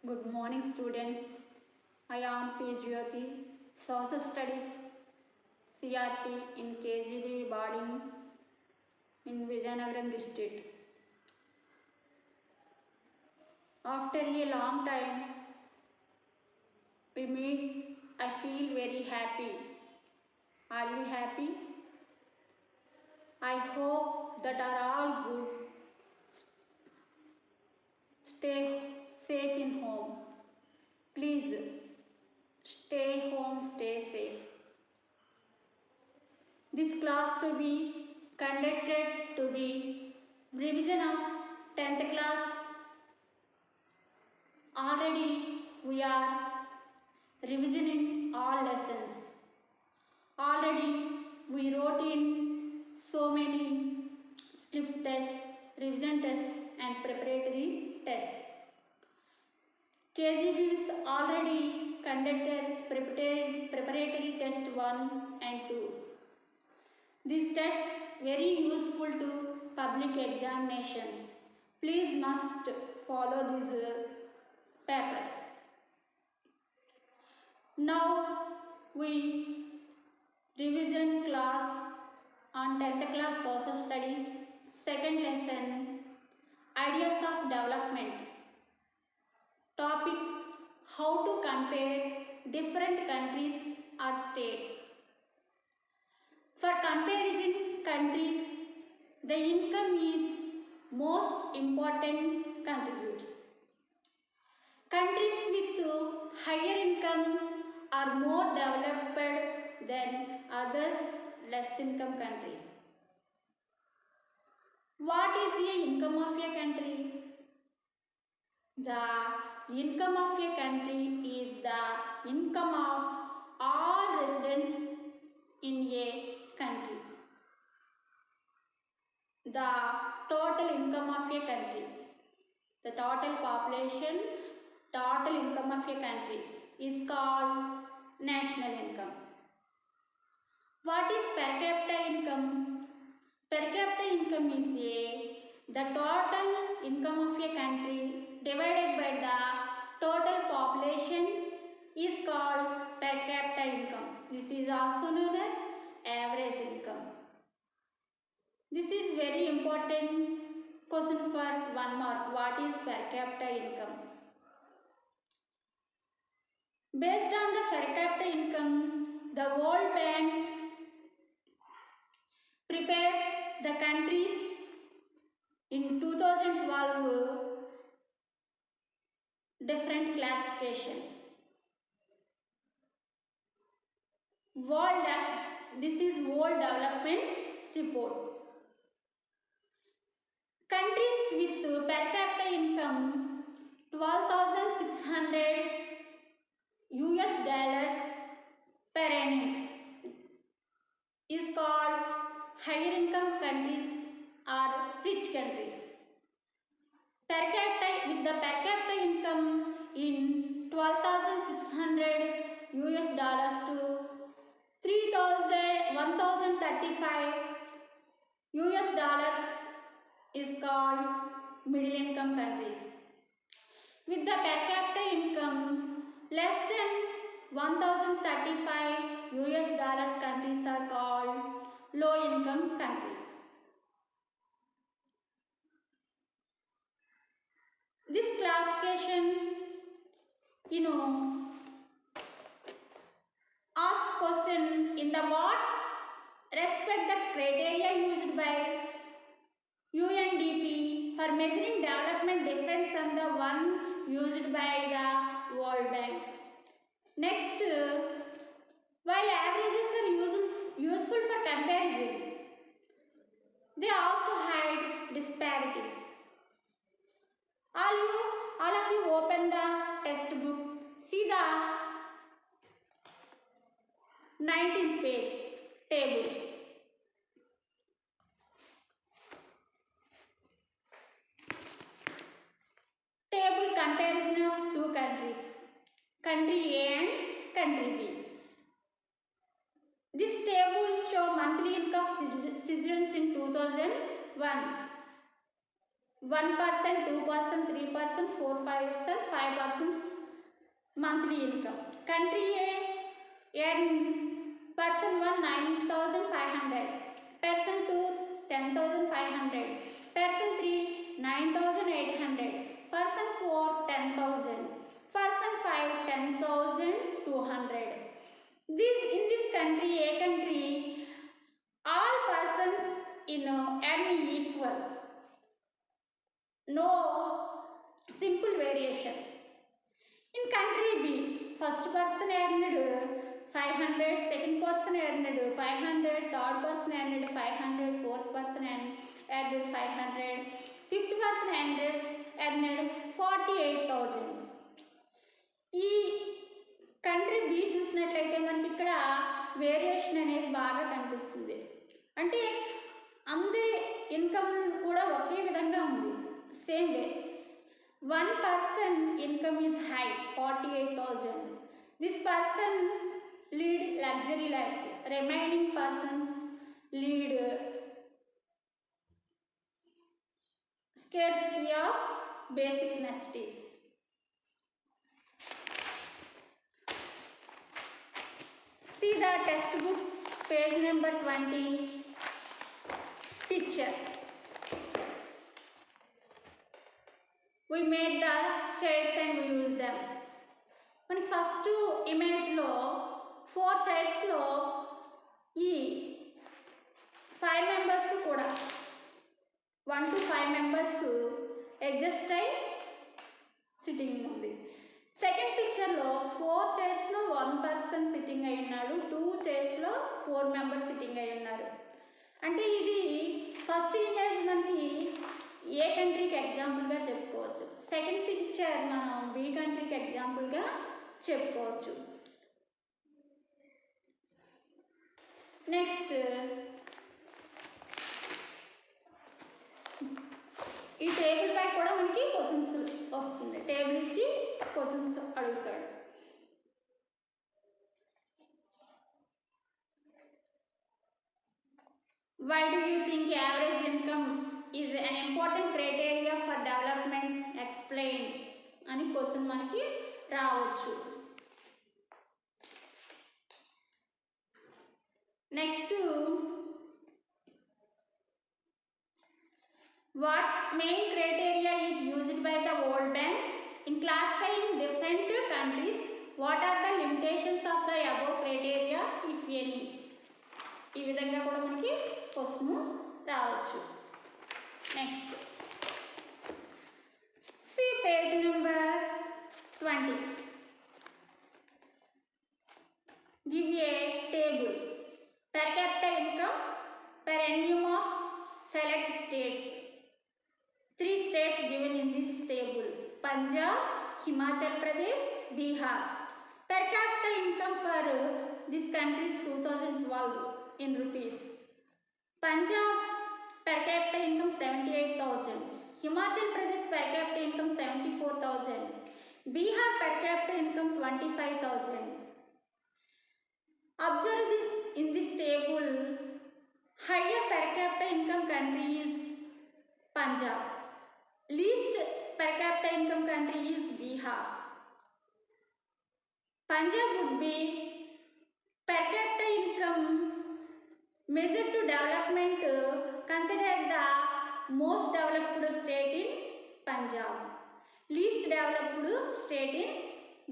Good morning, students. I am JYOTHI, Social Studies CRT in KGBV BADANGI in VIZIANAGARAM district. After a long time we meet, I feel very happy. Are you happy? I hope that are all good. Stay safe in home. Please stay home, stay safe. This class to be conducted to be revision of 10th class. Already we are revisioning all lessons. Already we wrote in so many script tests, revision tests and preparatory tests. KGBVs already conducted preparatory test 1 and 2. These tests very useful to public examinations. Please must follow these papers. Now we revision class on 10th class social studies, second lesson, ideas of development. Topic, how to compare different countries or states. For comparison countries, the income is most important contributes. Countries with higher income are more developed than others less income countries. What is the income of a country? The income of a country is the income of all residents in a country. The total income of a country, the total population, total income of a country is called national income. What is per capita income? Per capita income is the total income of a country divided by the total population is called per capita income. This is also known as average income. This is very important question for 1 mark. What is per capita income? Based on the per capita income, the World Bank prepared the countries in 2012 different classification. This is World Development Report. Countries with per capita income $12,600 US per annum is called higher income countries or rich countries. Per capita, with the per capita income in $12,600 US to 1,035 US is called middle income countries. With the per capita income less than 1,035 US countries are called low income countries. This classification, ask question in the what respect the criteria used by UNDP for measuring development different from the one used by the World Bank. Next, while averages are useful for comparison, they also hide disparities. All of you open the textbook. See the 19th page table. Table comparison of two countries, country A and country B. This table shows monthly income of citizens in 2001. 1%, 2%, 3%, 4%, 5%, monthly income. Country A earn person 1 9,500, person 2 10,500, person 3 9,800, person 4 10,000, person 5 10,200. In this country, A country, all persons earn equal. No simple variation. In country B, first person earned 500, second person earned 500, third person earned 500, fourth person earned 500, fifth person earned 48,000. ఈ country B చూసినట్లయితే మనకి ఇక్కడ variation అనేది బాగా కనిపిస్తుంది. అంటే అందరి income కూడా ఒకే విధంగా ఉంది, same way. One person income is high, 48,000. This person lead luxury life. Remaining persons lead scarcity of basic necessities. See the textbook, page number 20, picture. We made the shades and we used them. మనకి first ఇమేజ్లో 4 చైర్స్లో ఈ 5 members కూడా 1 to 5 members adjust అయి sitting ఉంది. Second పిక్చర్లో 4 చైర్స్లో 1 person sitting అయి ఉన్నాడు, 2 చైర్స్లో 4 members sitting అయి ఉన్నారు. అంటే ఇది ఫస్ట్ ఇమేజ్ మనకి ఏ కంట్రీకి ఎగ్జాంపుల్గా చెప్పుకోవచ్చు. సెకండ్ పిక్చర్ మనం బి కంట్రీకి ఎగ్జాంపుల్గా చెప్పుకోవచ్చు. నెక్స్ట్ ఈ టేబుల్ పై కూడా మనకి క్వశ్చన్స్ వస్తుంది. టేబుల్ ఇచ్చి క్వశ్చన్స్ అడుగుతాడు. Why do you think average income is an important criteria for development? Explain అని క్వశ్చన్ మనకి రావచ్చు. Next what main criteria is used by the World Bank in classifying different countries? What are the limitations of the above criteria if any? ఈ విధంగా కూడా మనకి question రావచ్చు. Next see page number 20. Give a table per capita income per annum of select states. 3 states given in this table: Punjab, Himachal Pradesh, Bihar. Per capita income for this country is 2012 in rupees. Punjab per capita income 78,000, Himachal Pradesh per capita income 74,000, Bihar per capita income 25,000. Observe this in this table. Higher per capita income country is Punjab. Least per capita income country is Bihar. Punjab would be per capita income measured to development, consider the most developed state in Punjab, least developed state in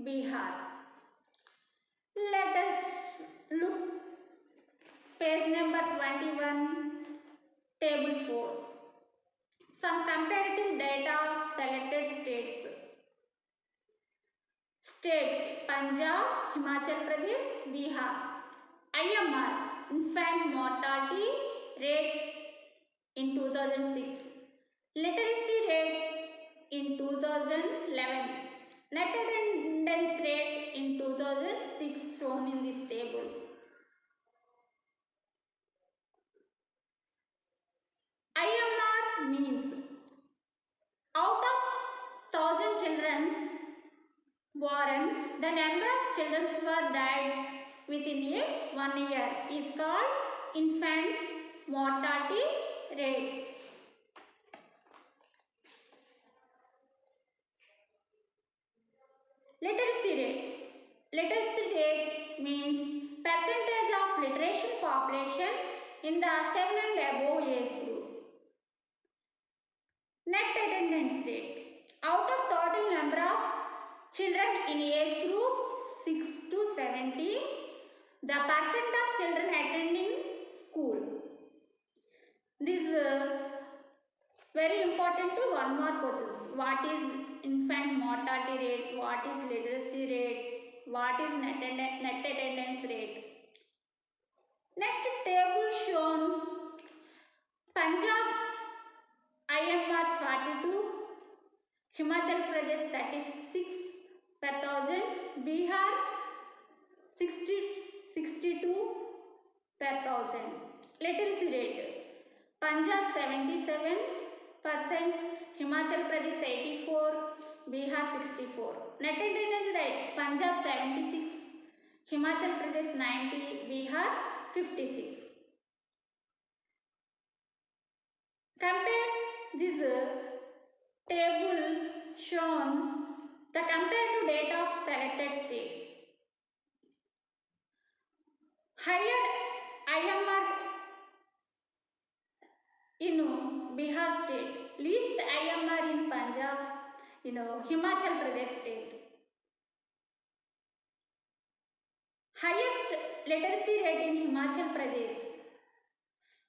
Bihar. Let us look page number 21, table 4. Some comparative data of selected states. States: Punjab, Himachal Pradesh, Bihar. IMR, infant mortality rate in 2006, literacy rate in 2011, net attendance rate in 2006 shown in this table. IMR means out of 1,000 children born, the number of children were died within 1 year is called infant mortality rate. Literacy rate. Literacy rate means percentage of literate population in the 7 and above age group. Net attendance rate. Out of total number of children in age group 6 to 17, the percent of children attending school. This is very important to one more questions. What is infant mortality rate? What is literacy rate? What is net attendance rate? Next table shown Punjab IMR 42, Himachal Pradesh 36 per thousand, Bihar 62 per thousand. Literacy rate Punjab 77%, Himachal Pradesh 84, Bihar 64. Net attendance rate Punjab 76, Himachal Pradesh 90, Bihar 56. Compare this table shown the compared to data of selected states. Higher IMR in Bihar state, least IMR in Punjab, Himachal Pradesh state. Highest literacy rate in Himachal Pradesh,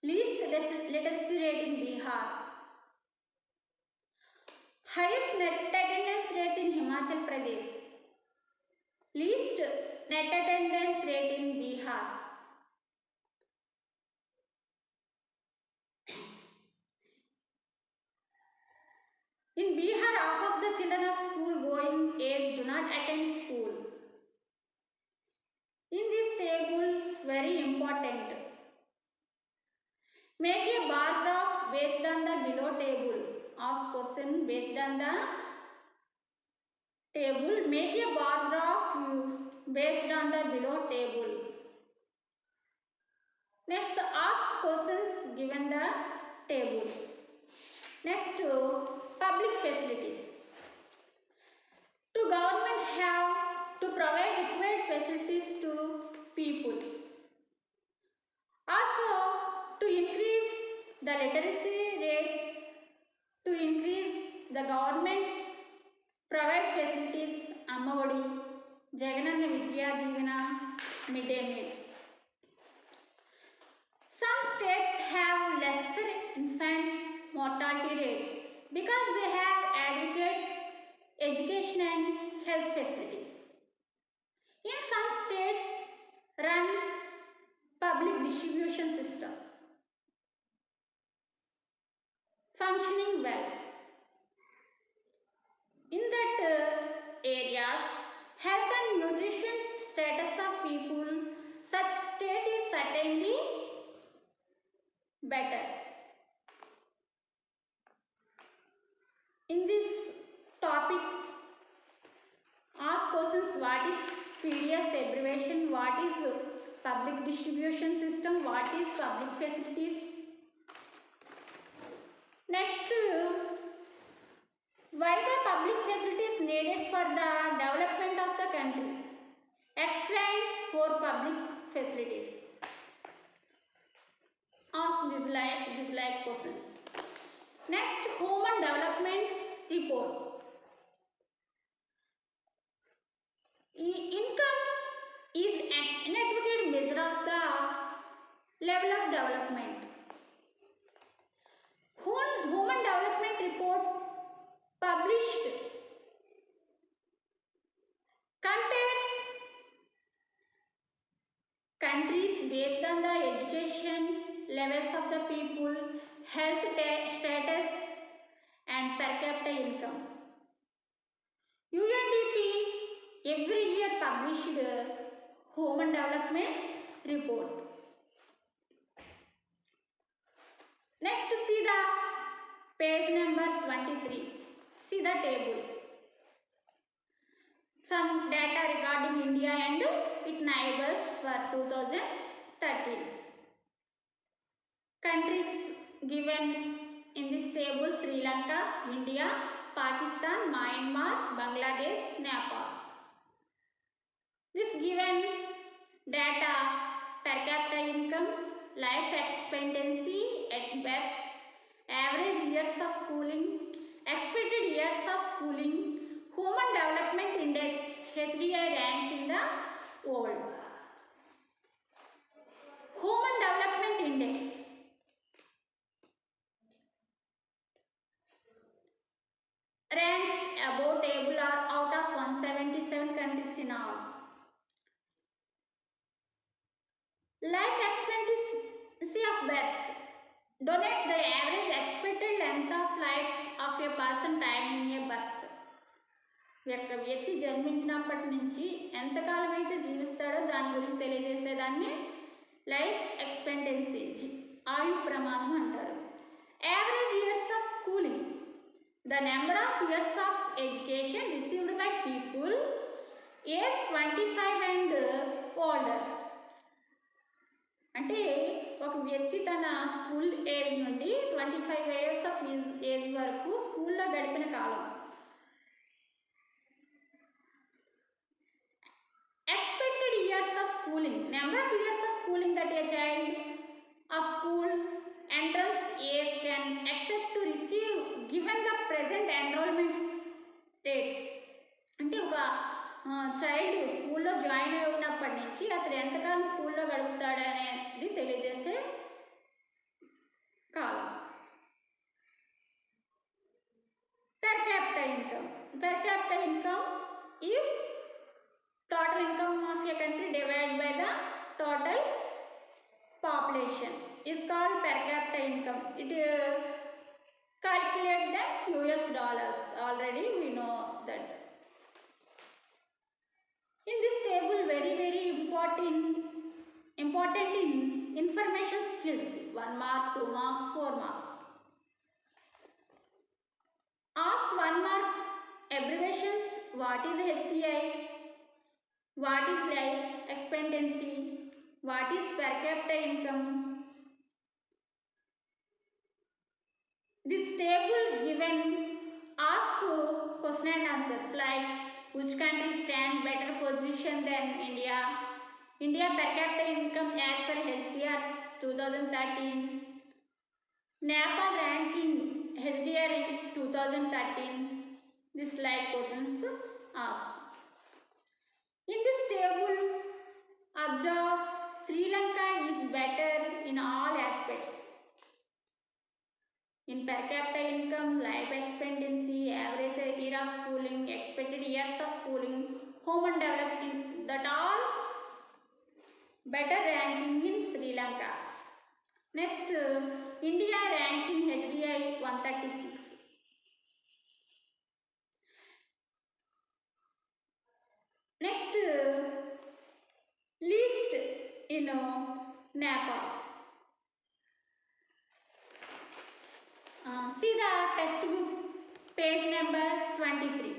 least literacy rate in Bihar. Highest net attendance rate in Himachal Pradesh, least net attendance rate in Bihar. In Bihar, half of the children of school going age do not attend school. In this table, very important. Make a bar graph based on the below table. Ask question based on the table. Make a bar graph based on the below table. Next, ask questions given the table. Next, public facilities. To government have to provide required facilities to people. Also, to increase the literacy rate, to increase the government provide facilities, Ammavadi, Jagananna Vidya Divina, midday meal. Some states have lesser infant mortality rate because they have adequate education and health facilities. In some states run public distribution system functioning well. In that areas, health and nutrition status of people, such state is certainly better. In this topic, ask questions: what is PDS abbreviation, what is public distribution system, what is public facilities. Next, why the public facilities needed for the development of the country. Explain 4 public facilities. Ask these like questions. Next, human development report. Income is an inadequate measure of the level of development. Human development report published compares countries based on the education levels of the people, health status and per capita income. UNDP every year published human development report. Next, see the page number 23. See the table. Some data regarding India and its neighbors for 2013. Countries given in this table: Sri Lanka, India, Pakistan, Myanmar, Bangladesh, Nepal. data: per capita income, life expectancy at birth, average years of schooling, expected years of schooling, human development index HDI rank in the world. Human development index ranks about table are out of 177 countries in all. Life expectancy of birth donates the average expected length of life of a person time in a birth. యొక్క వ్యక్తి జన్మించినప్పటి నుంచి ఎంతకాలం అయితే జీవిస్తాడో దాని గురించి తెలియజేసేదాన్ని life expectancy, ఆయు ప్రమాణం అంటారు. Average years of schooling, the number of years of education received by people age 25 and older. అంటే ఒక వ్యక్తి తన స్కూల్ ఏజ్ నుండి 25 ఇయర్స్ ఆఫ్ ఏజ్ వరకు స్కూల్లో గడిపిన కాలం. Expected years of schooling, number of years of schooling that a child of school entrance age can accept to receive given the present enrollment rates. అంటే ఒక చైల్డ్ స్కూల్లో join అయినప్పటి నుంచి అతను ఎంతకాలం స్కూల్లో గడుపుతాడు అనేది తెలియజేసే కాలం. Per capita income. Per capita income is total income of a country divided by the total population is called per capita income. It calculate the US dollars. Already we know that. In this table, very important in information skills. 1 mark, 2 marks, 4 marks. Ask 1 mark abbreviations. What is HDI? What is life expectancy? What is per capita income? This table given ask question and answers like which country stand better position than India? India per capita income as per HDR 2013. Nepal ranking HDR in 2013. This like questions asked. In this table, observe Sri Lanka is better in all aspects. In per capita income, life expectancy, average year of schooling, expected years of schooling, human development, that all better ranking in Sri Lanka. Next, India ranking HDI 136. Next, list in Nepal. See the textbook page number 23.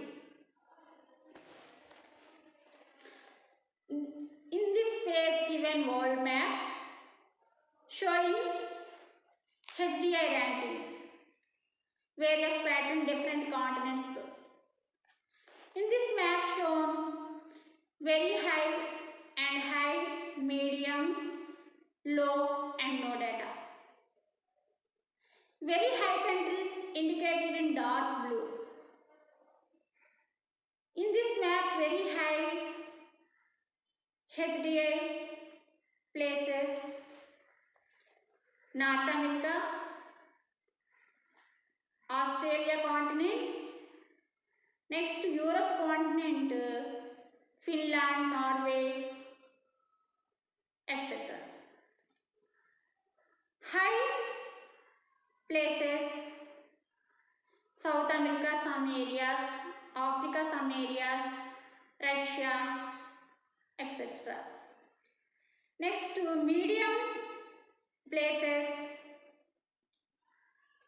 In this page given world map showing HDI ranking, various pattern different continents. In this map shown very high and high, medium, low and no data. Very high countries indicated in dark blue. In this map, very high HDI places: North America, Australia continent, next Europe continent, Finland, Norway, etc. High places: South America some areas, Africa some areas, Russia, etc. Next to medium places: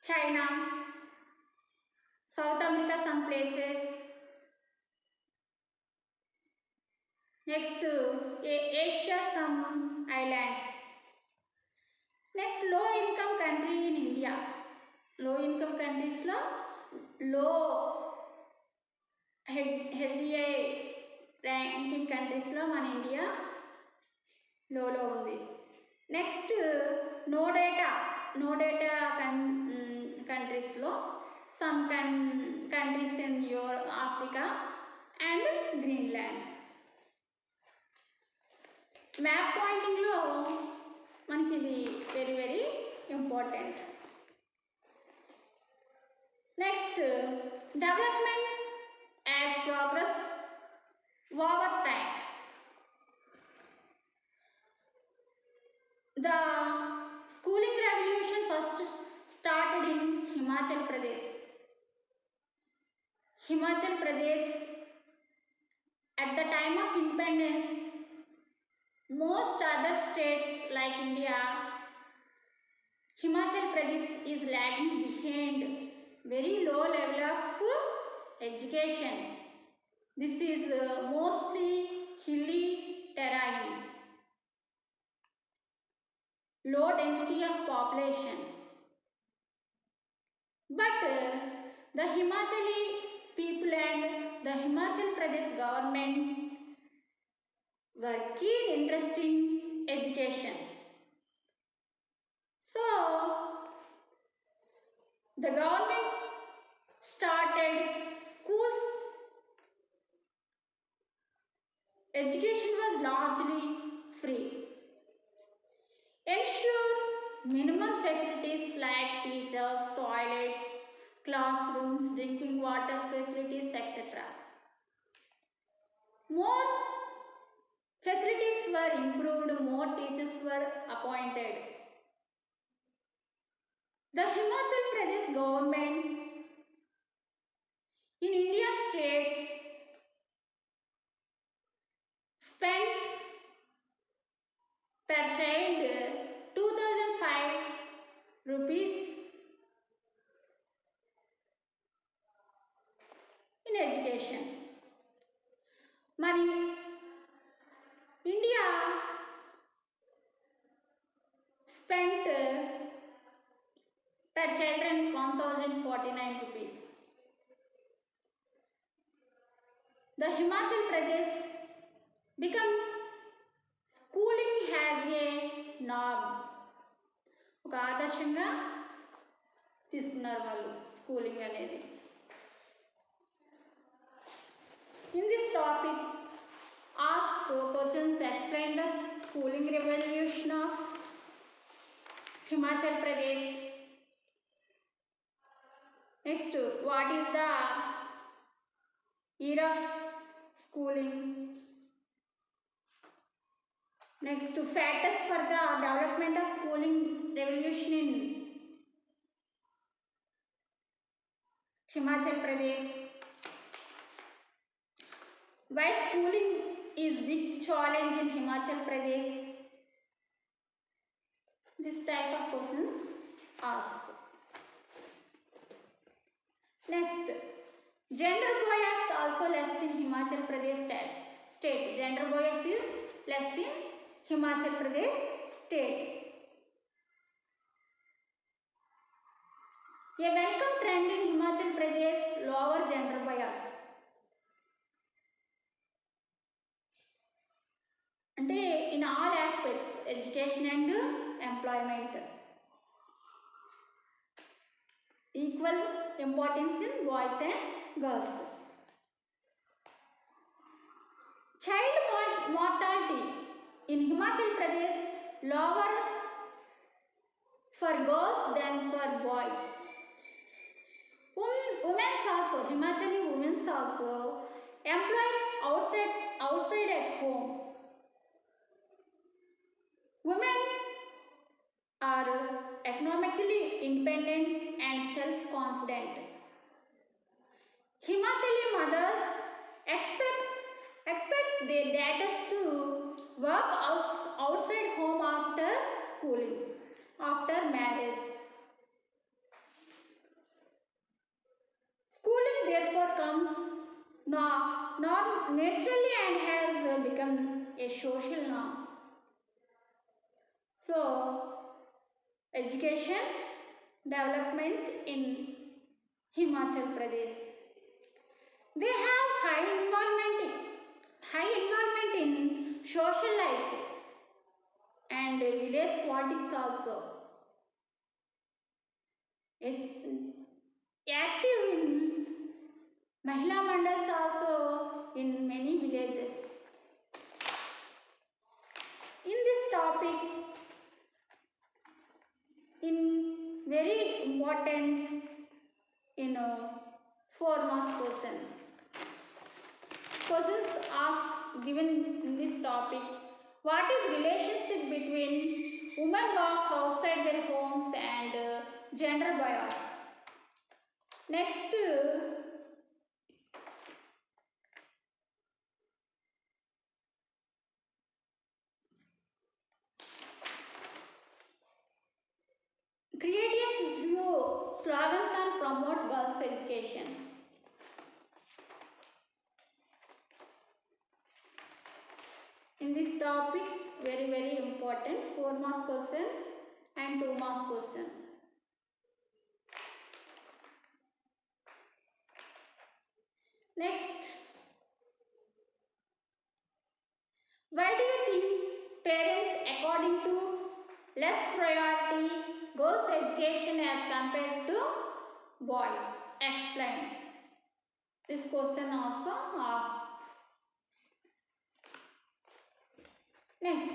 China, South America some places. Next to Asia some islands. Next, low income country in India. Low income countries lo low HDI ranking countries lo మన India లోలో ఉంది. Next no data కంట్రీస్లో some countries in Africa and Greenland. Map పాయింటింగ్లో మనకి ఇది very very important. Next development as progress over time. The schooling revolution first started in Himachal Pradesh. Himachal Pradesh, at the time of independence, most other states like India, Himachal Pradesh is lagging behind very low level of education. This is mostly hilly terrain, low density of population. But the Himachali people and the Himachal Pradesh government were keen interest in education. So the government started schools. Education was largely free. Ensure minimum facilities like teachers, toilets, classrooms, drinking water facilities, etc. More facilities were improved, more teachers were appointed. The Himachal Pradesh government in India states spent per child 2005 rupees in education. Money India spent per children 1049 rupees. The Himachal Pradesh become schooling has a norm. ఒక ఆదర్శంగా తీసుకున్నారు వాళ్ళు schooling అనేది. In this topic, ask questions, explain the schooling revolution of Himachal Pradesh. Next, what is the era of schooling? Next, factors for the development of schooling revolution in Himachal Pradesh. Why schooling is big challenge in Himachal Pradesh? This type of questions asked. Next, gender bias also less in Himachal Pradesh state. Gender bias is less in Himachal Pradesh state. A welcome trend in Himachal Pradesh, lower gender bias. అంటే in all aspects, education and employment, equal importance in boys and girls. Child mortality in Himachal Pradesh lower for girls than for boys. Women's also, Himachali women's also employed outside at home. Women are economically independent and self-confident. Himachali mothers expect their daughters to work outside home after schooling, after marriage. Schooling therefore comes naturally and has become a social norm. So, education development in Himachal Pradesh. They have high involvement in social life. and village politics also. Active in Mahila Mandals also in many villages. In this topic, in very important, 4 marks questions. Questions asked given in this topic. What is relationship between women works outside their homes and gender bias? Next, create a few slogans and promote girls' education. In this topic, very important, 4 marks question and 2 marks question. Next, why do you think parents, according to less priority girls' education as compared to boys? Explain. This question also asked. Next,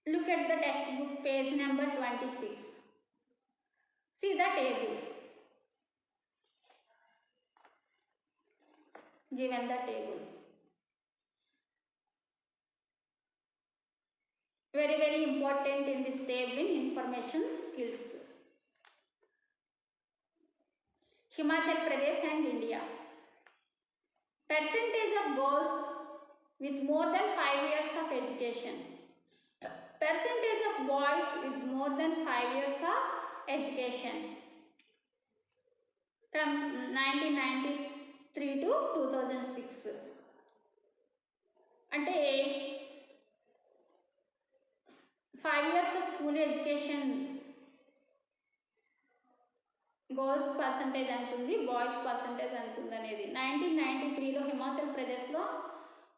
look at the textbook page number 26. See the table. Given the table. Very important in this table in information skills. Himachal Pradesh and India. Percentage of girls with more than 5 years of education. Percentage of boys with more than 5 years of education. From 1993 to 2006. అంటే 5 years of school education girls percentage ఎంత ఉంది, boys percentage ఎంత ఉంది అనేది. 1993లో హిమాచల్ ప్రదేశ్లో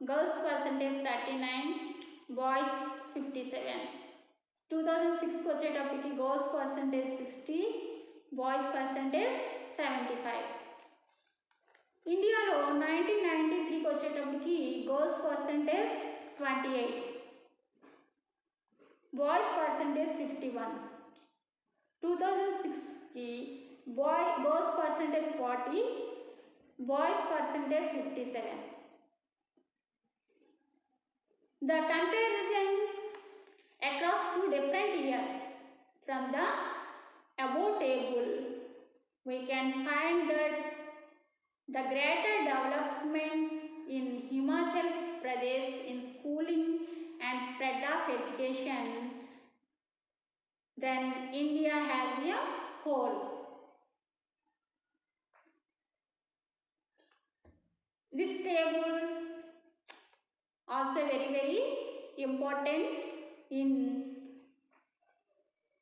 girls percentage 39, boys 57. 2006కి వచ్చేటప్పటికి girls percentage 60, boys percentage 75. ఇండియాలో 1993కి వచ్చేటప్పటికి girls percentage 28, boys percentage 51. 2006కి girls percentage 40, boys percentage 57. The comparison across 2 different years from the above table, we can find that the greater development in Himachal Pradesh in schooling and spread of education than India has a whole. This table also very important in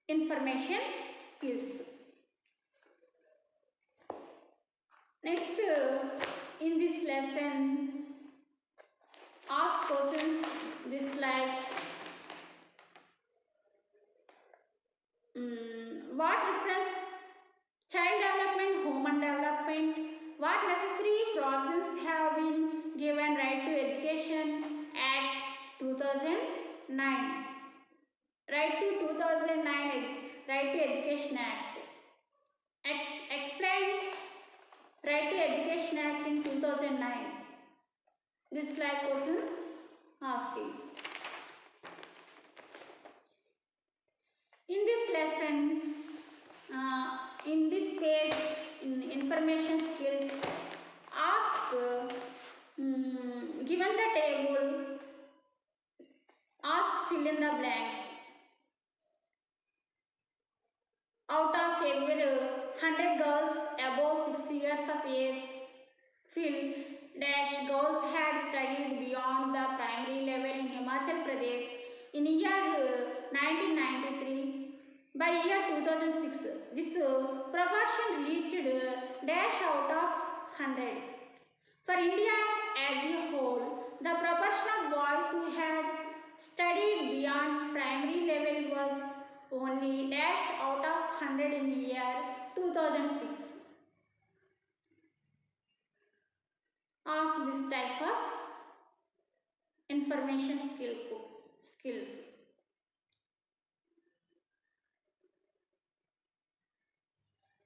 information skills. Next, in this lesson, ask questions this like what reference child development, human development, what necessary provisions have been given Right to Education Act 2009. Right to 2009 Right to Education Act. Explain Right to Education Act in 2009. This like questions asking. In this lesson, in this page, in information skills, ask given the table, ask fill in the blanks. Out of every 100 girls above 6 years of age, fill dash girls had studied beyond the primary level in Himachal Pradesh in year 1993. By year 2006, this proportion reached dash out of 100. For India as a whole, the proportion of boys who had studied beyond primary level was only dash out of 100 in year 2006. Ask this type of information skills.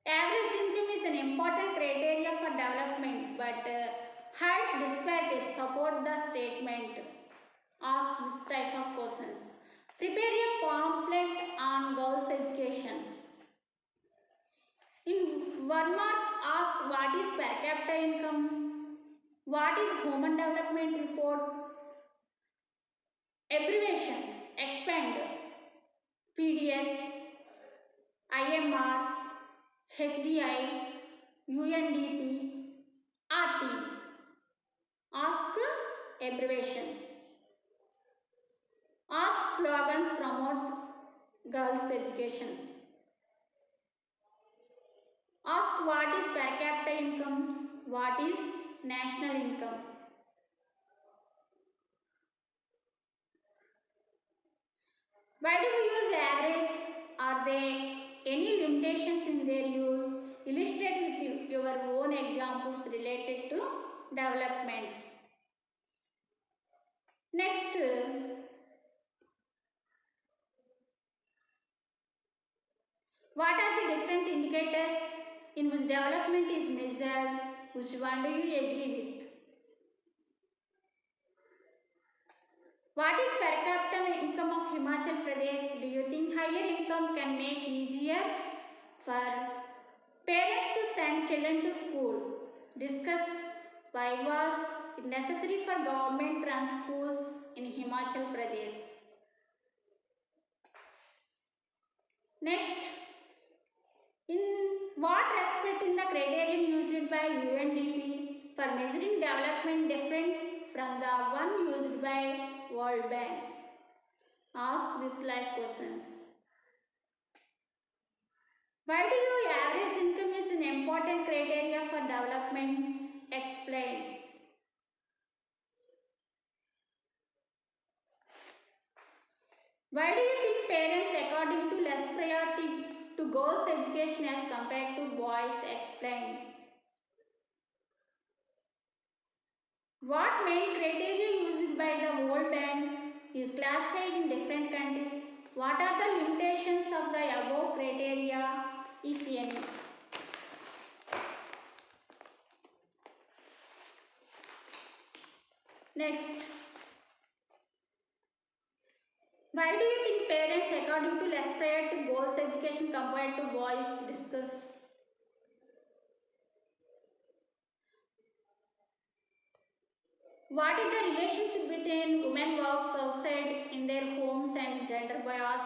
Average income is an important criteria for development, but height disparities support the statement. Ask this type of questions. Prepare a pamphlet on girls' education. In 1 mark, ask what is per capita income, what is Human Development Report, abbreviations, expand, PDS, IMR, HDI, UNDP, RT. Ask abbreviations. Ask slogans promote girls' education. Ask what is per capita income, what is national income. Why do we use average? Are there any limitations in their use? Illustrate with your own examples related to development. Next, what are the different indicators in which development is measured? Which one do you agree with? What is per capita income of Himachal Pradesh? Do you think higher income can make easier for parents to send children to school? Discuss why was it necessary for government run schools in Himachal Pradesh. Next, in what respect in the criterion used by UNDP for measuring development different from the one used by World Bank? Ask this like questions. Why do you average income is an important criteria for development? Explain. Why do you think parents according to less priority to girls' education as compared to boys? Explain. What main criteria used by the World Bank is classified in different countries? What are the limitations of the above criteria, if any? Next, why do you think parents according to less priority to girls' education compared to boys? Discuss. What is the relationship between women works outside in their homes and gender bias?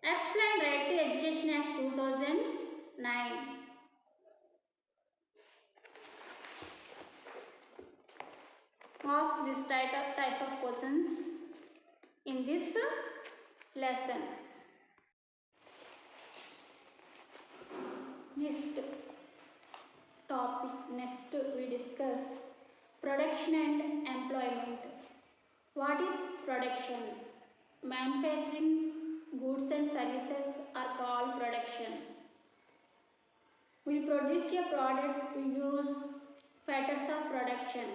Explain Right to Education Act 2009. Ask this type of questions in this lesson. Next we discuss production and employment. What is production? Manufacturing goods and services are called production. We produce a product, we use factors of production: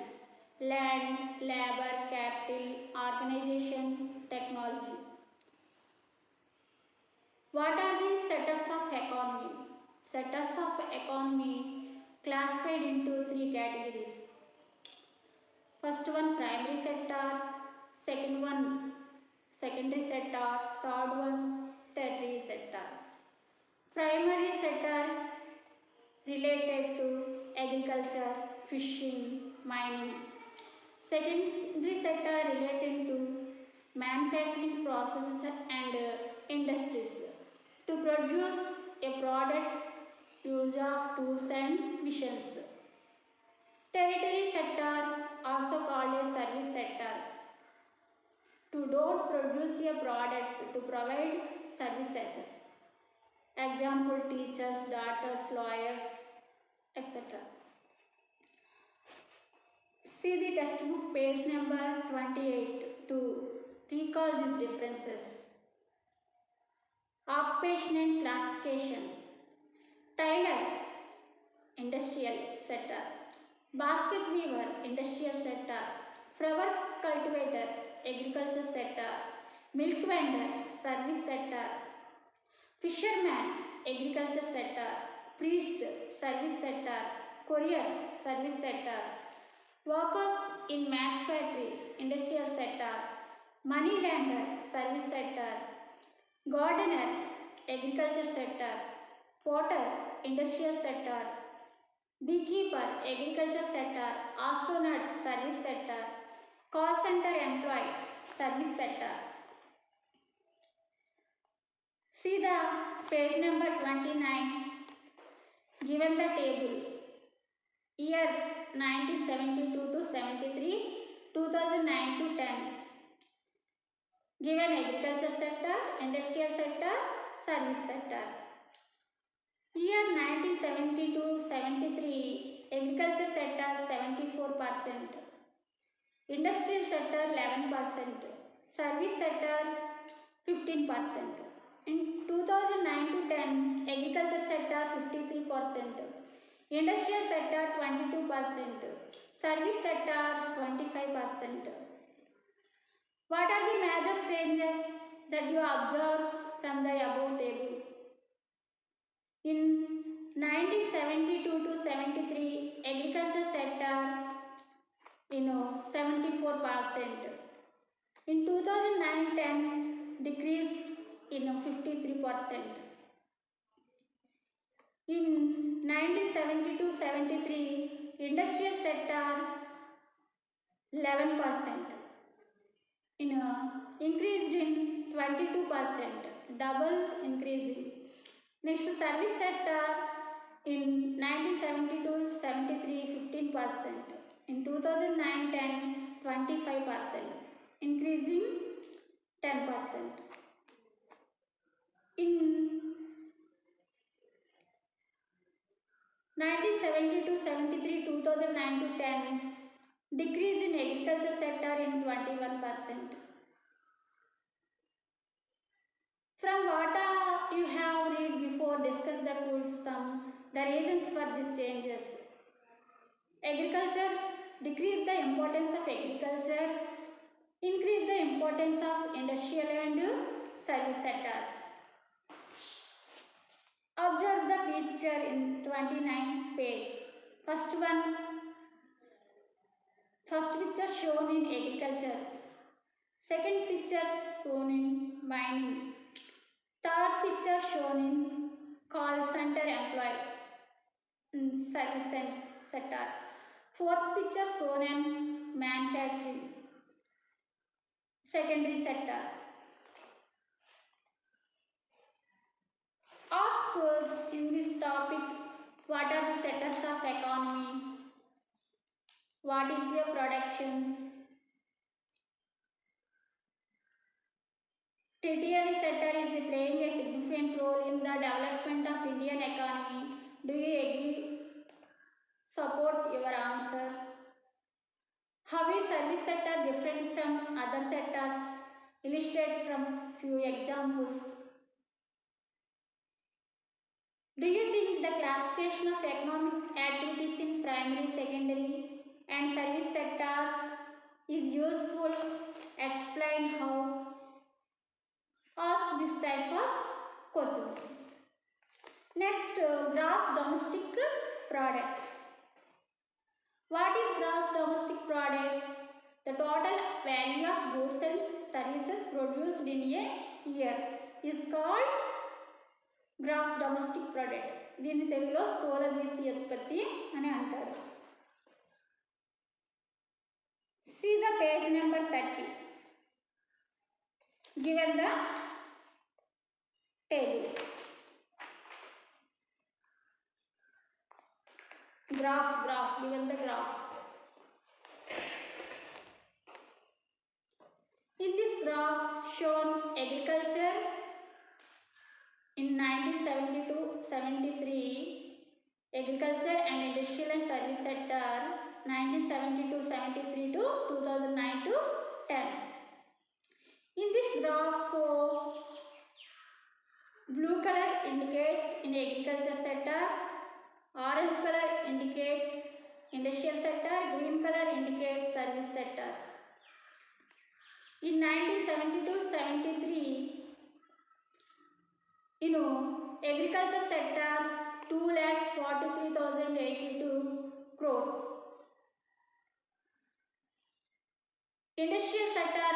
land, labor, capital, organization, technology. What are the sectors of economy? Sectors of economy classified into 3 categories. First one, primary sector. Second one, secondary sector. Third one, tertiary sector. Primary sector related to agriculture, fishing, mining. Secondary sector related to manufacturing processes and industries. To produce a product, use of tools and machines. Tertiary sector, also called a service sector. To don't produce a product, to provide services. Example: teachers, doctors, lawyers, etc. See the textbook page number 28 to recall these differences. Occupation classification. Tailor, industrial sector. Basket weaver, industrial sector. Flower cultivator, agriculture sector. Milk vendor, service sector. Fisherman, agriculture sector. Priest, service sector. Courier, service sector. Workers in match factory, industrial sector. Money lender, service sector. Gardener, agriculture sector. Potter, industrial sector. Beekeeper, agriculture sector. Astronaut, service sector. Call center employee, service sector. See the page number 29. Given the table. Year 1972 to 73, 2009 to 10. Given agriculture sector, industrial sector, service sector. Year 1972-73, agriculture sector 74%, industrial sector 11%, service sector 15%. In 2009-10, agriculture sector 53%, industrial sector 22%, service sector 25%. What are the major changes that you observe from the above table? In 1972 to 73, agriculture sector, 74%. In 2009-10, decreased, 53%. In 1972-73, industrial sector 11%. Increased in 22%, double increasing. Next, service sector in 1972-73, 15%. In 2009-10, 25%, increasing 10%. In 1972-73, 2009-10, decrease in agriculture sector in 21%. From what you have read before, discuss the reasons for these changes. Agriculture, decrease the importance of agriculture, increase the importance of industrial and service sectors. Observe the picture in 29 page. First picture shown in agriculture. Second picture shown in mining. Third picture shown in call center employee in service sector. Fourth picture shown in manufacturing, secondary sector. Ask in this topic, what are the sectors of economy? What is your production? Tertiary sector is playing a significant role in the development of Indian economy. Do you agree? Support your answer. How is service sector different from other sectors? Illustrate from few examples. Do you think the classification of economic activities in primary, secondary and service sectors is useful? Explain how. Ask this type of questions. Next, gross domestic product. What is gross domestic product? The total value of goods and services produced in a year is called gross domestic product. దీన్ని తెలుగులో స్థూల దేశీయ ఉత్పత్తి అని అంటారు. See the page number 30. Given the table. Graph, given the graph. In this graph shown agriculture in 1972-73, Agriculture and Industrial and Service Sector 1972-73 to 2009 to 10. In this graph, so blue color indicate in agriculture sector, orange color indicate industrial sector, green color indicates service sectors. In 1972-73, agriculture sector 2,43,082 crores. Industrial sector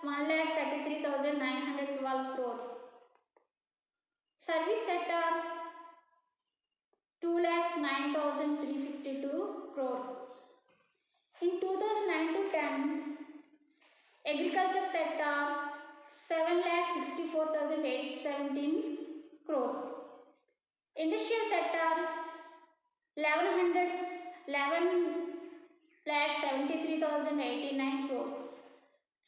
1,33,912 crores. Service sector 2,09,352 crores. In 2009 to 10, agriculture sector 7,64,817 crores. Industrial sector 11,73,089 crores.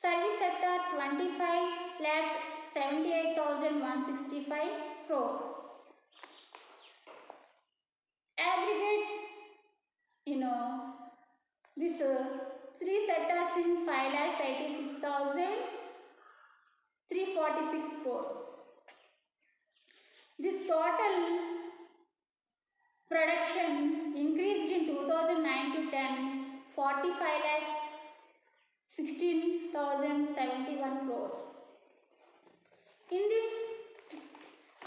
Service sector 25,78,165 crores. Aggregate, this three sectors in 5,86,346 crores. This total production increased in 2009 to 10, 45,16,071 crores.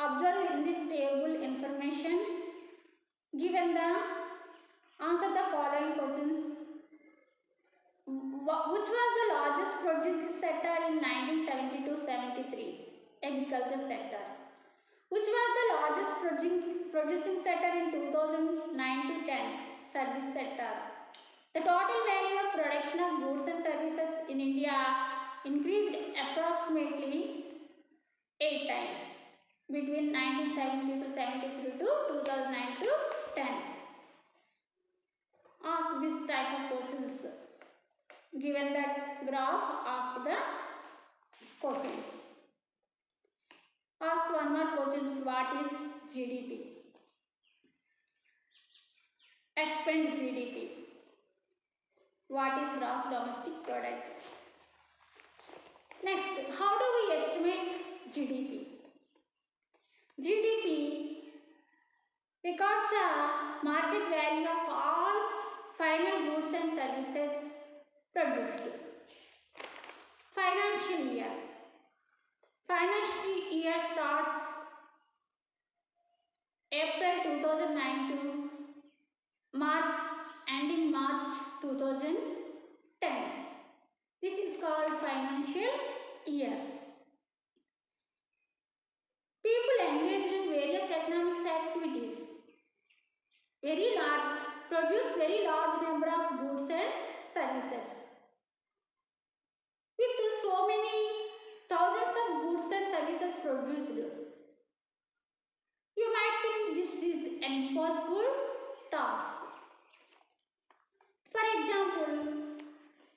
Observe in this table information given the answer the following questions. Which was the largest producing sector in 1972-73? Agriculture sector. Which was the largest producing sector in 2009 to 10? Service sector. The total value of production of goods and services in India increased approximately 8 times between 1970 to 73 to 2009 to 10. Ask this type of questions. Given that graph, ask the questions. Ask one more questions. What is GDP? Expand GDP. What is gross domestic product? Next, how do we estimate GDP? GDP records the market value of all final goods and services produced. Financial year. Financial year starts April 2009 to March, ending March 2010. This is called financial year. People engaged in various economic activities produce very large number of goods and services. With so many thousands of goods and services produced, you might think this is an impossible task. For example,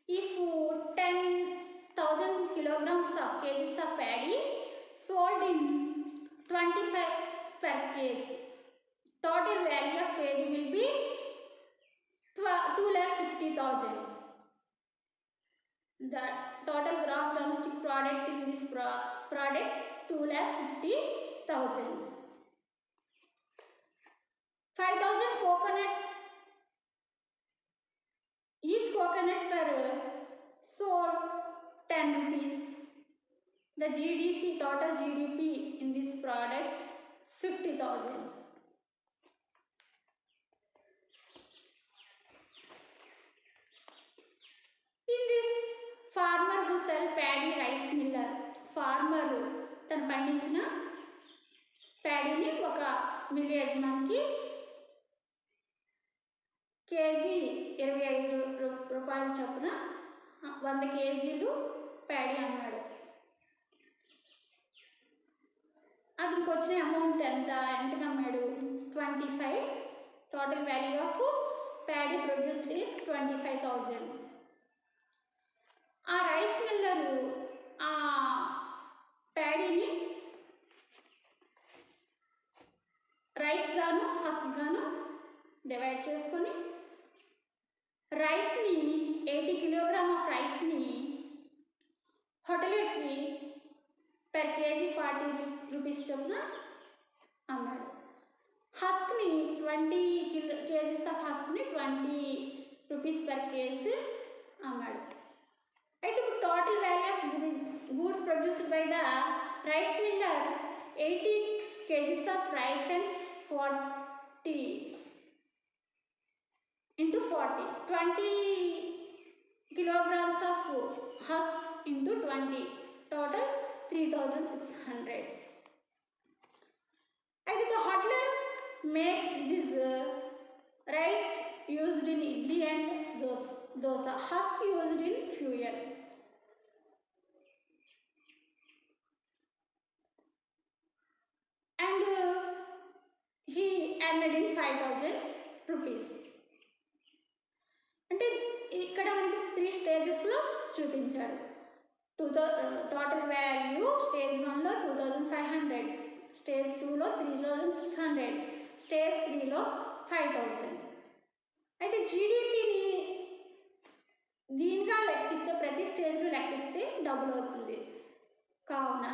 if 10,000 kilograms of kgs of paddy sold in 25 per case, total value of paddy will be 2,50,000. The total gross domestic product in this product 2,50,000. 5,000 coconut, each coconut for sold 10 rupees. The GDP, total GDP in this product 50,000. In this, farmer who sell paddy, rice miller, farmer తను పండించిన ప్యాడీని ఒక mill యజమానికి KG 25 రూపాయల చొప్పున 100 కేజీలు paddy అమ్మాడు. అతనికి వచ్చిన amount ఎంతకు అమ్మాడు? 25. Total value of paddy produced 25,000. ఆ రైస్ మిల్లరు ఆ ప్యాడీని రైస్ గాను హస్క్ గాను డివైడ్ చేసుకొని రైస్ని 80 కిలోగ్రామ్ ఆఫ్ రైస్ని హోటల్కి per కేజీ 40 రూపీస్ చొప్పున అమ్మాడు. హస్క్ని 20 కేజీస్ ఆఫ్ హస్క్ని 20 రూపీస్ per కేజీ అమ్మాడు. అయితే ఇప్పుడు total value of goods produced by the rice miller 80 KGs of rice and 40 into 40, 20 kilograms of husk into 20, total 3600. As the hotler make this rice used in idli and dosa, husk used in fuel. And he earned in 5000 rupees. అంటే ఇక్కడ మనకి 3 స్టేజెస్లో చూపించాడు. Total value stage 1లో 2500, stage 2లో 3600, stage 3లో 5000. అయితే జీడిపిని దీనిగా లెక్కిస్తే ప్రతి స్టేజ్లో లెక్కిస్తే డబుల్ అవుతుంది. కావున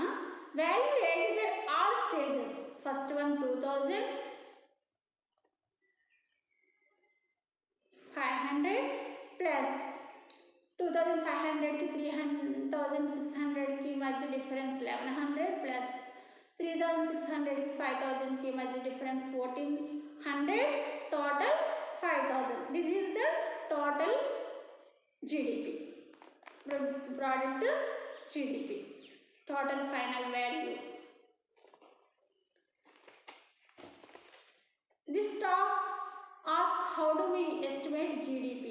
వాల్యూ ఏంటంటే all stages, first one 2500 plus 2500కి 3600కి మధ్య డిఫరెన్స్ 1100 ప్లస్ 3600కి 5000కి మధ్య difference 1400, total 5000. This is the total GDP, product GDP, total final value. This talk asks how do we estimate GDP?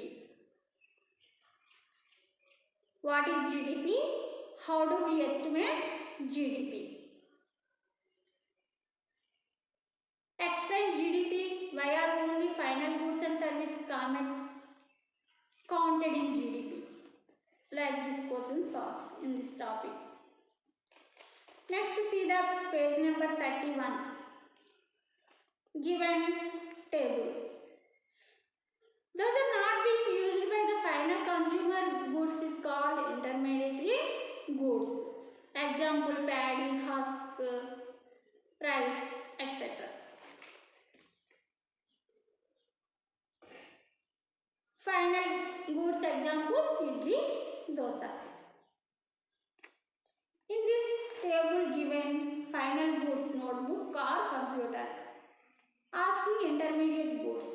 What is GDP? How do we estimate GDP? Explain GDP. Why are only final goods and services counted in GDP? Like this question is asked in this topic. Next, see the page number 31. Given table. Those are not being used by the final consumer goods is called intermediary goods. Example: paddy, husk, rice, etc. Final goods example: idli, dosa. In this table given final goods notebook or computer. Asking intermediate goods.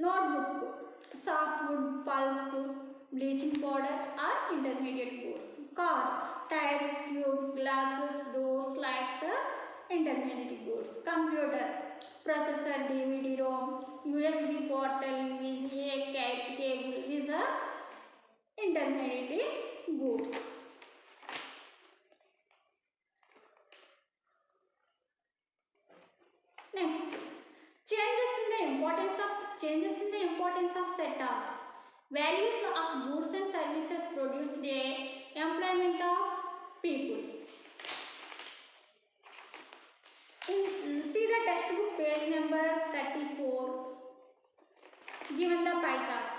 Notebook, softwood, pulp, bleaching powder are intermediate goods. Car, tires, tubes, glasses, doors, lights are intermediate goods. Computer, processor, DVD, ROM, USB portal, VGA, cable, these are intermediate goods. Next, changes in the importance of sectors. Values of goods and services produced a employment of people. See the textbook page number 34. Given the pie charts.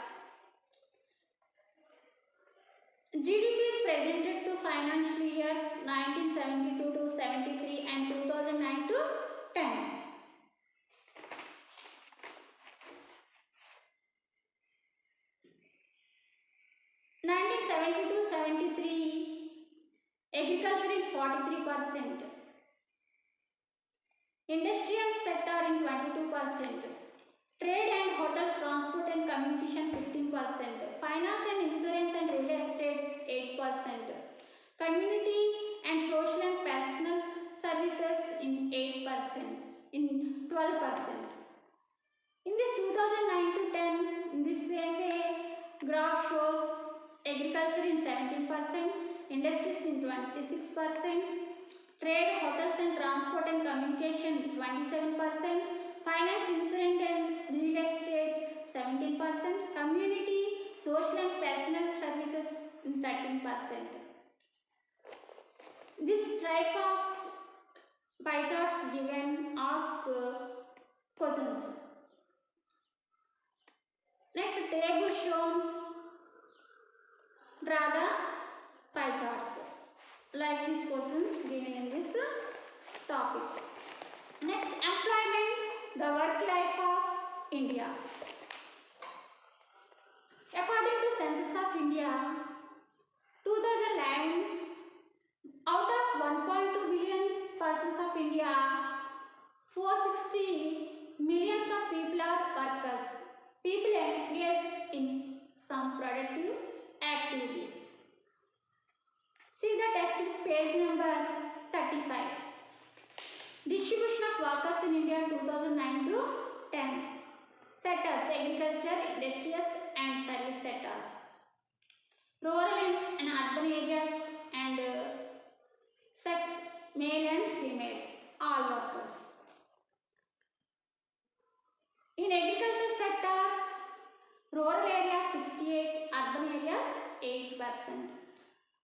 GDP is presented to financial years 1972 to 73 and 2009 to 10. 1972-73, agriculture in 43%, industrial sector in 22%, trade and hotels, transport and communication 15%, finance and insurance and real estate 8%, community and social and personal services in 8%, in 12%. In this 2009 to 10, in this same way, graph shows agriculture in 17%, industries in 26%, trade, hotels and transport and communication 27%, finance, insurance and real estate 17%, community, social and personal services in 13%. This type of pie charts given ask questions. table shown, draw the pie charts. Like these questions given in this topic. Next, employment, the work life of India. According to Census of India, 2011, out of 1.2 billion persons of India, 460 millions of people are workers. People engaged in some productive activities. See the textbook page number 35. Distribution of workers in India 2009 to 10. Sectors: agriculture, industrial and service sectors. Rural and urban areas and sex, male and female, all workers. In agriculture sector, rural areas 68, urban areas 8%.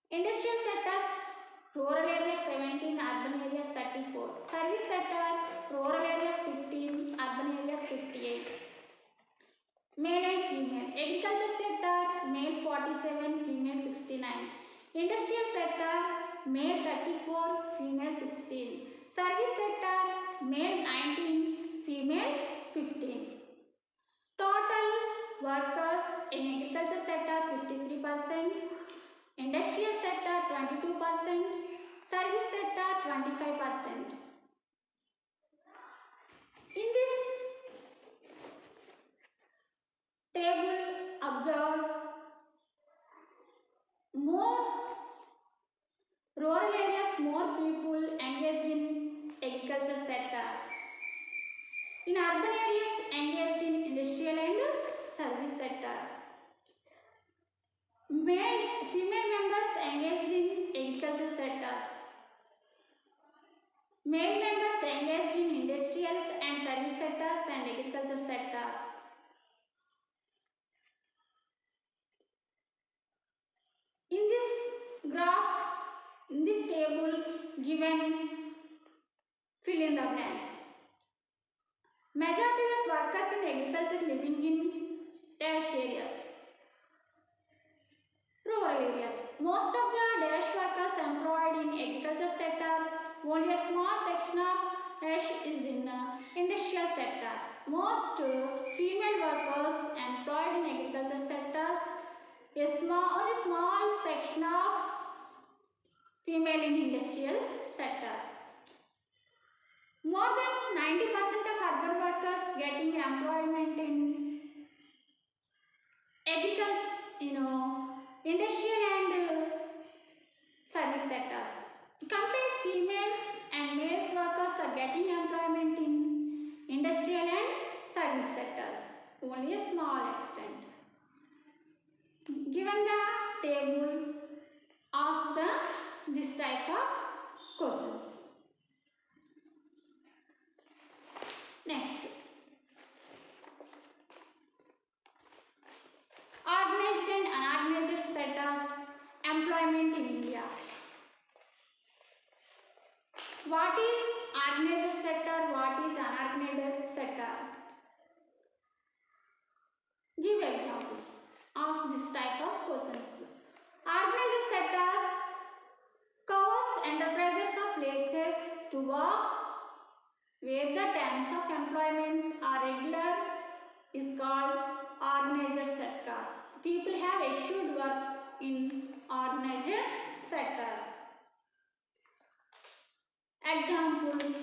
Industrial sectors, rural areas 17, urban areas 34. Service sector, rural areas 15, urban areas 58. Male and female. Agriculture sector, male 47, female 69. Industrial sector, male 34, female 16. Service sector, male 19, female 15. Total workers in agriculture sector 53%, industrial sector 22%, service sector 25%. In this table, observe more rural areas, more people engaged in agriculture sector. In urban areas, engaged in industrial and service sectors. Female members engaged in agriculture sectors. Male members engaged in industrial and service sectors and agriculture sectors. In this graph, in this table given, fill in the blanks. Majority of workers in agriculture living in dash areas. Rural areas. Most of the dash workers employed in agriculture sector, only a small section of dash is in industrial sector. Most female workers employed in agriculture sectors, only small section of female in industrial sectors. More than 90% of urban workers getting employment in agriculture, industrial and service sectors. Compared females and males workers are getting employment in industrial and service sectors, only a small extent. Given the table, ask this type of questions. Next, organized and unorganized sectors, employment in India. What is organized sector? What is unorganized sector? Give examples. Ask this type of questions. Organized sectors covers enterprises or places to work where the terms of employment are regular is called organized sector. People have assured work in organized sector. Example,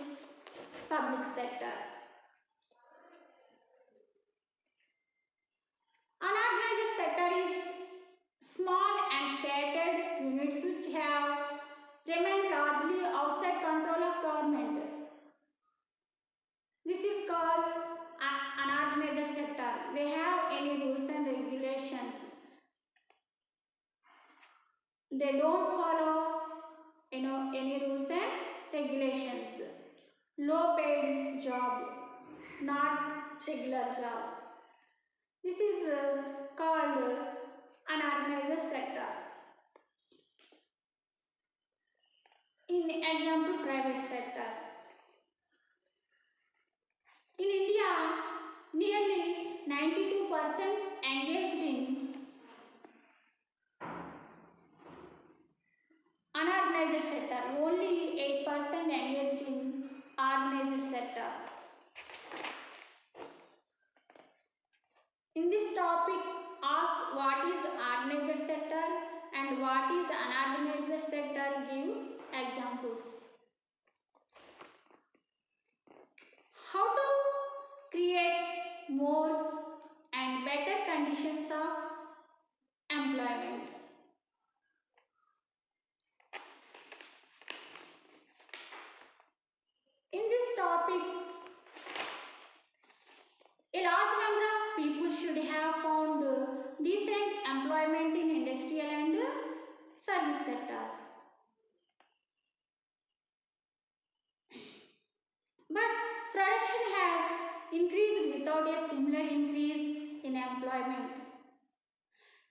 public sector. Unorganized sector is small and scattered units which have remained largely outside control of government. This is called unorganized sector. They have any rules and regulations. They don't follow any rules and regulations. Low paid job, not regular job. This is called unorganized sector. In example, private sector. In India, nearly 92% engaged in unorganized sector, only 8% engaged in organized sector. In this topic, ask what is organized sector and what is unorganized sector, give examples. How to create more and better conditions of employment. In this topic, a large number of people should have found decent employment in industrial and service sectors. But production has increased without a similar increase in employment.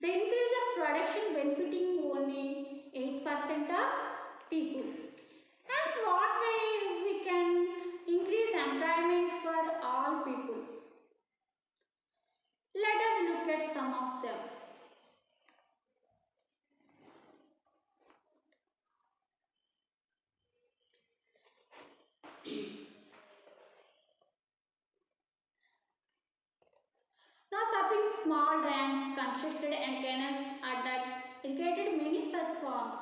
The increase of production benefiting only 8% of people. As what way we can increase employment for all people? Let us look at some of them. Now supplying small dams, constructed and canals are that irrigated many such farms.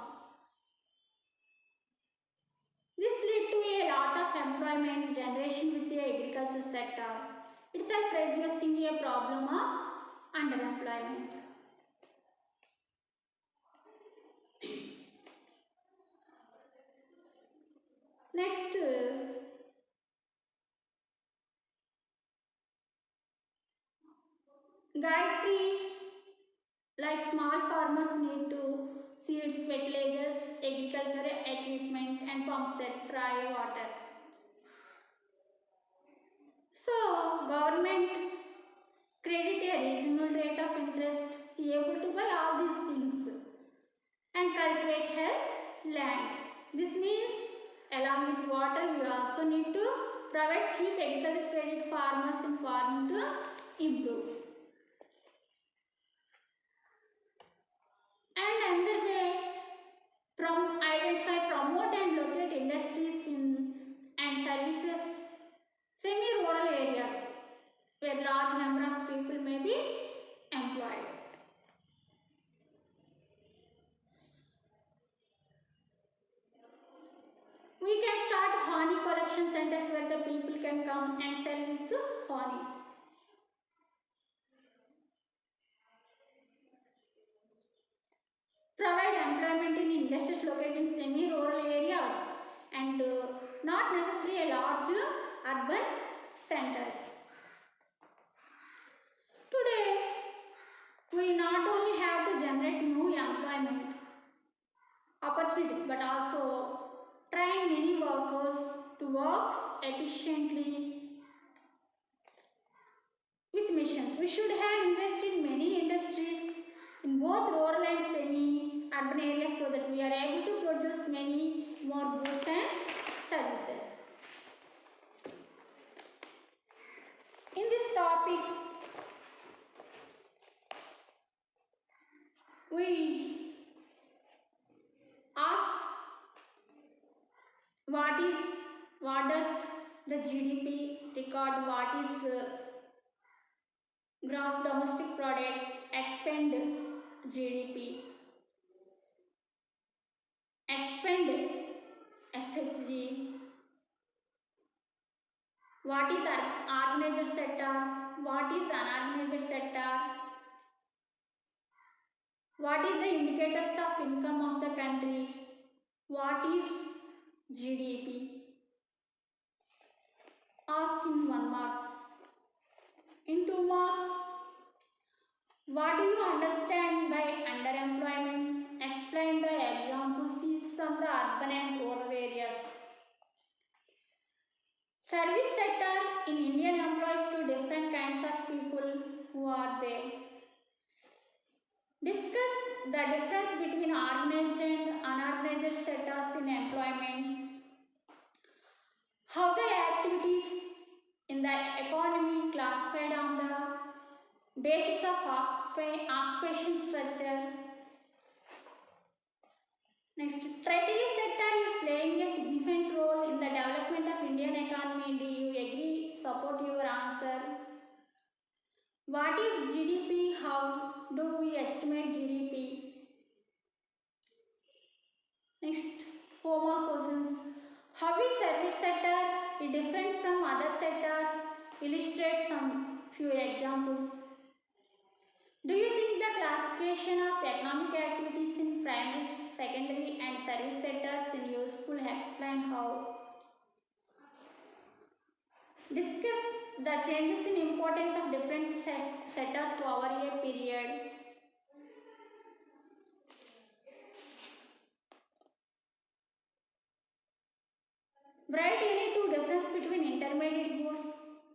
This led to a lot of employment generation with the agriculture sector, itself reducing a problem of underemployment. Next, Gayatri, like small farmers need to seeds, fertilizers, agriculture equipment and pump set, dry water. So, government credit a reasonable rate of interest, be able to buy all these things and cultivate her land. This means along with water we also need to provide cheap agricultural credit farmers in farming to improve. And another way, identify, promote and locate industries and services semi-rural areas where large number of people may be employed. We can start honey collection centers where the people can come and sell with honey. Provide employment in industries located in semi-rural areas and not necessarily a large urban centers. Today, we not only have to generate new employment opportunities but also train many workers to work efficiently with machines. We should have invested in many industries in both rural and semi-urban areas so that we are able to produce many more goods and services. In this topic, we ask what does the GDP record, what is gross domestic product, expend GDP, expend SXG, what is organized sector, what is unorganized sector, what is the indicators of income of the country, what is GDP. Ask in 1 mark. In 2 marks, what do you understand by underemployment? Explain the examples from the urban and rural areas. Service sector in India employs two different kinds of people who are there. Discuss the difference between organized and unorganized sectors in employment. How the activities in the economy classified on basis of occupation structure. Next, trade sector is playing a significant role in the development of Indian economy. Do you agree? Support your answer. What is GDP? How do we estimate GDP? Next, 4 more questions. How is service sector different from other sector? Illustrate some few examples. Do you think the classification of economic activities in primary, secondary and service sectors is useful? Explain how. Discuss the changes in importance of different sectors over a period. Write any two difference between intermediate goods,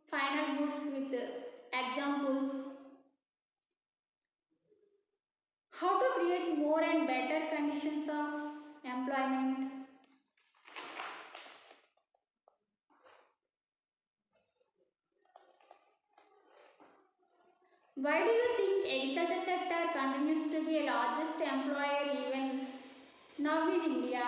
final goods with examples. How to create more and better conditions of employment. Why do you think agriculture sector continues to be a largest employer even now in India?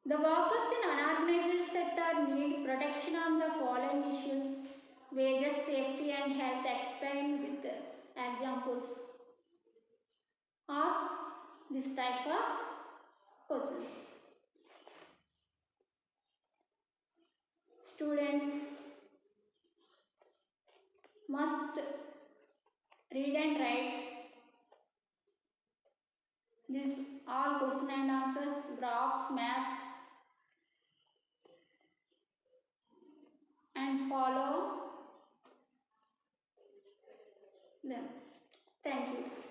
The workers in unorganized sector need protection on the following issues: wages, safety and health. Explained with examples. Ask this type of questions. Students must read and write these all question and answers, graphs, maps, and follow them. Thank you.